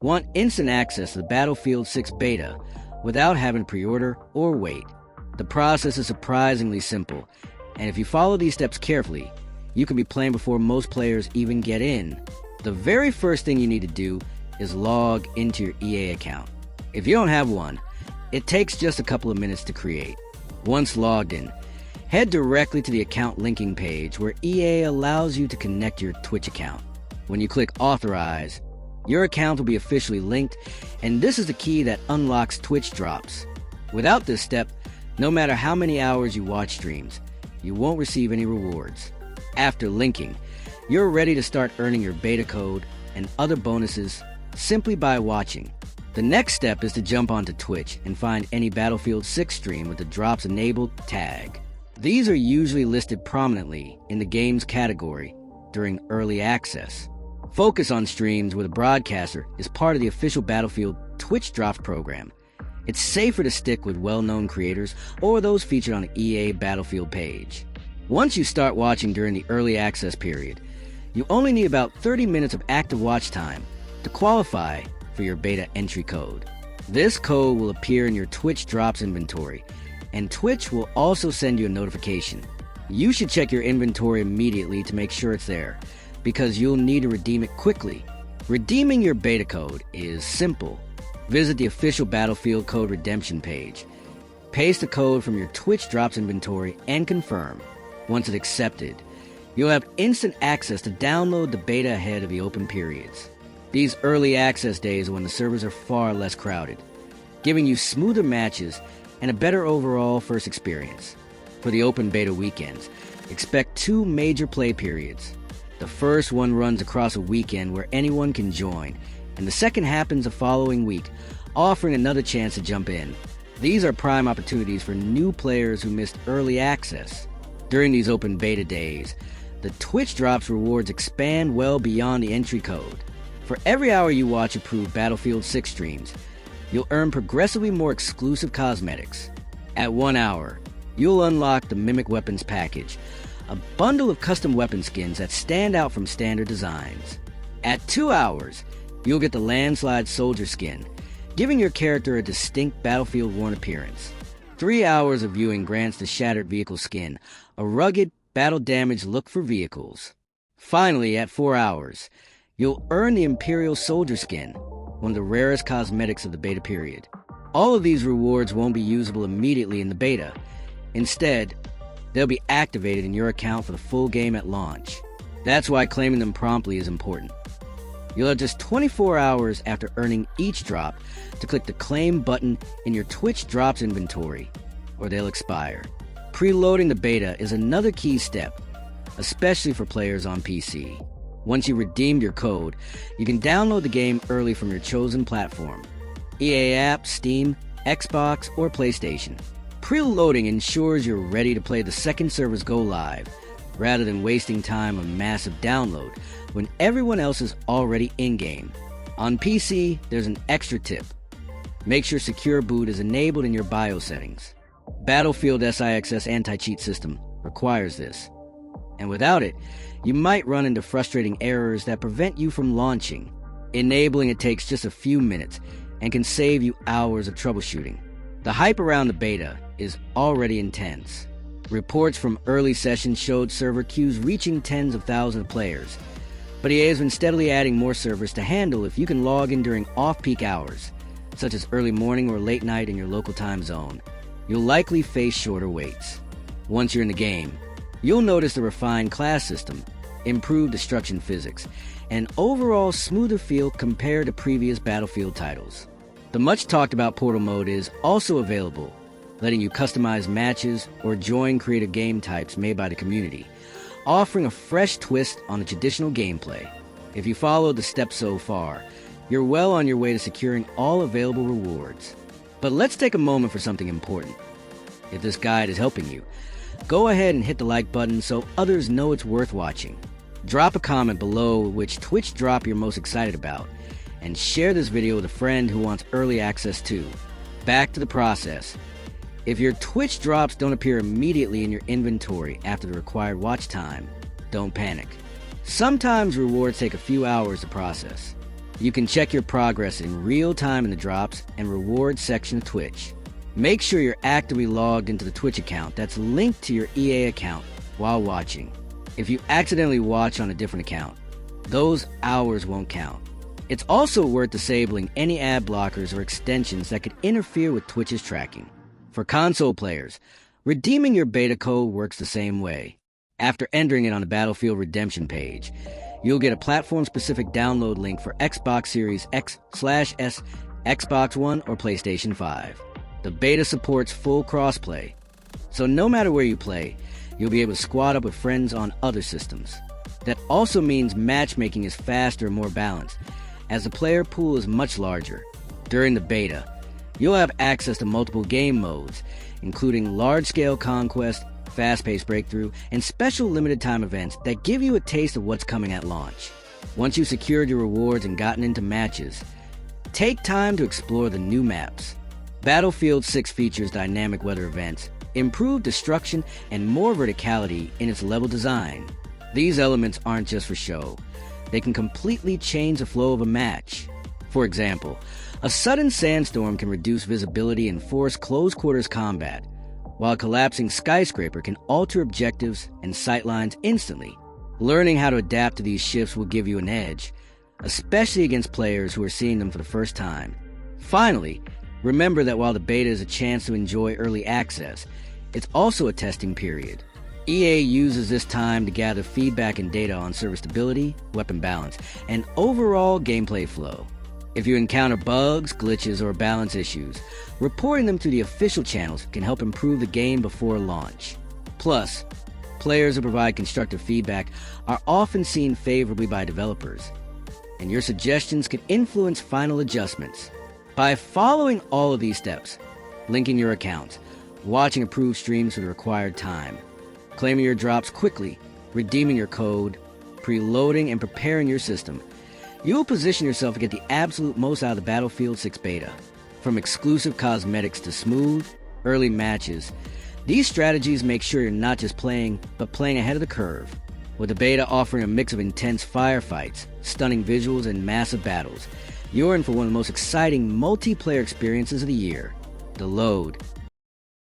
Want instant access to the Battlefield 6 beta without having to pre-order or wait. The process is surprisingly simple, and if you follow these steps carefully, you can be playing before most players even get in. The very first thing you need to do is log into your EA account. If you don't have one, it takes just a couple of minutes to create. Once logged in, head directly to the account linking page where EA allows you to connect your Twitch account. When you click Authorize, your account will be officially linked, and this is the key that unlocks Twitch drops. Without this step, no matter how many hours you watch streams, you won't receive any rewards. After linking, you're ready to start earning your beta code and other bonuses simply by watching. The next step is to jump onto Twitch and find any Battlefield 6 stream with the Drops Enabled tag. These are usually listed prominently in the game's category during early access. Focus on streams where the broadcaster is part of the official Battlefield Twitch Drops program. It's safer to stick with well-known creators or those featured on the EA Battlefield page. Once you start watching during the early access period, you only need about 30 minutes of active watch time to qualify for your beta entry code. This code will appear in your Twitch Drops inventory, and Twitch will also send you a notification. You should check your inventory immediately to make sure it's there, because you'll need to redeem it quickly. Redeeming your beta code is simple. Visit the official Battlefield code redemption page. Paste the code from your Twitch Drops inventory and confirm. Once it's accepted, you'll have instant access to download the beta ahead of the open periods. These early access days are when the servers are far less crowded, giving you smoother matches and a better overall first experience. For the open beta weekends, expect 2 major play periods. The first one runs across a weekend where anyone can join, and the second happens the following week, offering another chance to jump in. These are prime opportunities for new players who missed early access. During these open beta days, the Twitch Drops rewards expand well beyond the entry code. For every hour you watch approved Battlefield 6 streams, you'll earn progressively more exclusive cosmetics. At 1 hour, you'll unlock the Mimic Weapons package, a bundle of custom weapon skins that stand out from standard designs. At 2 hours, you'll get the Landslide Soldier skin, giving your character a distinct Battlefield-worn appearance. 3 hours of viewing grants the Shattered Vehicle skin, a rugged, battle-damaged look for vehicles. Finally, at 4 hours, you'll earn the Imperial Soldier skin, one of the rarest cosmetics of the beta period. All of these rewards won't be usable immediately in the beta. Instead, they'll be activated in your account for the full game at launch. That's why claiming them promptly is important. You'll have just 24 hours after earning each drop to click the Claim button in your Twitch Drops inventory, or they'll expire. Preloading the beta is another key step, especially for players on PC. Once you redeemed your code, you can download the game early from your chosen platform: EA app, Steam, Xbox, or PlayStation. Preloading ensures you're ready to play the second servers go live, rather than wasting time on massive download when everyone else is already in-game. On PC, there's an extra tip. Make sure Secure Boot is enabled in your BIOS settings. Battlefield SIXS anti-cheat system requires this, and without it, you might run into frustrating errors that prevent you from launching. Enabling it takes just a few minutes and can save you hours of troubleshooting. The hype around the beta is already intense. Reports from early sessions showed server queues reaching tens of thousands of players, but EA has been steadily adding more servers to handle if you can log in during off-peak hours, such as early morning or late night in your local time zone. You'll likely face shorter waits. Once you're in the game, you'll notice the refined class system, improved destruction physics, and overall smoother feel compared to previous Battlefield titles. The much-talked-about Portal mode is also available, letting you customize matches or join creative game types made by the community, offering a fresh twist on the traditional gameplay. If you followed the steps so far, you're well on your way to securing all available rewards. But let's take a moment for something important. If this guide is helping you, go ahead and hit the like button so others know it's worth watching. Drop a comment below which Twitch drop you're most excited about, and share this video with a friend who wants early access too. Back to the process. If your Twitch drops don't appear immediately in your inventory after the required watch time, don't panic. Sometimes rewards take a few hours to process. You can check your progress in real time in the drops and rewards section of Twitch. Make sure you're actively logged into the Twitch account that's linked to your EA account while watching. If you accidentally watch on a different account, those hours won't count. It's also worth disabling any ad blockers or extensions that could interfere with Twitch's tracking. For console players, redeeming your beta code works the same way. After entering it on the Battlefield Redemption page, you'll get a platform-specific download link for Xbox Series X/S, Xbox One, or PlayStation 5. The beta supports full crossplay, so no matter where you play, you'll be able to squad up with friends on other systems. That also means matchmaking is faster and more balanced, as the player pool is much larger. During the beta, you'll have access to multiple game modes, including large-scale conquest, fast-paced breakthrough, and special limited-time events that give you a taste of what's coming at launch. Once you've secured your rewards and gotten into matches, take time to explore the new maps. Battlefield 6 features dynamic weather events, improved destruction, and more verticality in its level design. These elements aren't just for show. They can completely change the flow of a match. For example, a sudden sandstorm can reduce visibility and force close-quarters combat, while a collapsing skyscraper can alter objectives and sightlines instantly. Learning how to adapt to these shifts will give you an edge, especially against players who are seeing them for the first time. Finally, remember that while the beta is a chance to enjoy early access, it's also a testing period. EA uses this time to gather feedback and data on server stability, weapon balance, and overall gameplay flow. If you encounter bugs, glitches, or balance issues, reporting them to the official channels can help improve the game before launch. Plus, players who provide constructive feedback are often seen favorably by developers, and your suggestions can influence final adjustments. By following all of these steps, linking your accounts, watching approved streams for the required time, claiming your drops quickly, redeeming your code, preloading and preparing your system, you'll position yourself to get the absolute most out of the Battlefield 6 beta. From exclusive cosmetics to smooth, early matches, these strategies make sure you're not just playing, but playing ahead of the curve. With the beta offering a mix of intense firefights, stunning visuals, and massive battles, you're in for one of the most exciting multiplayer experiences of the year. The load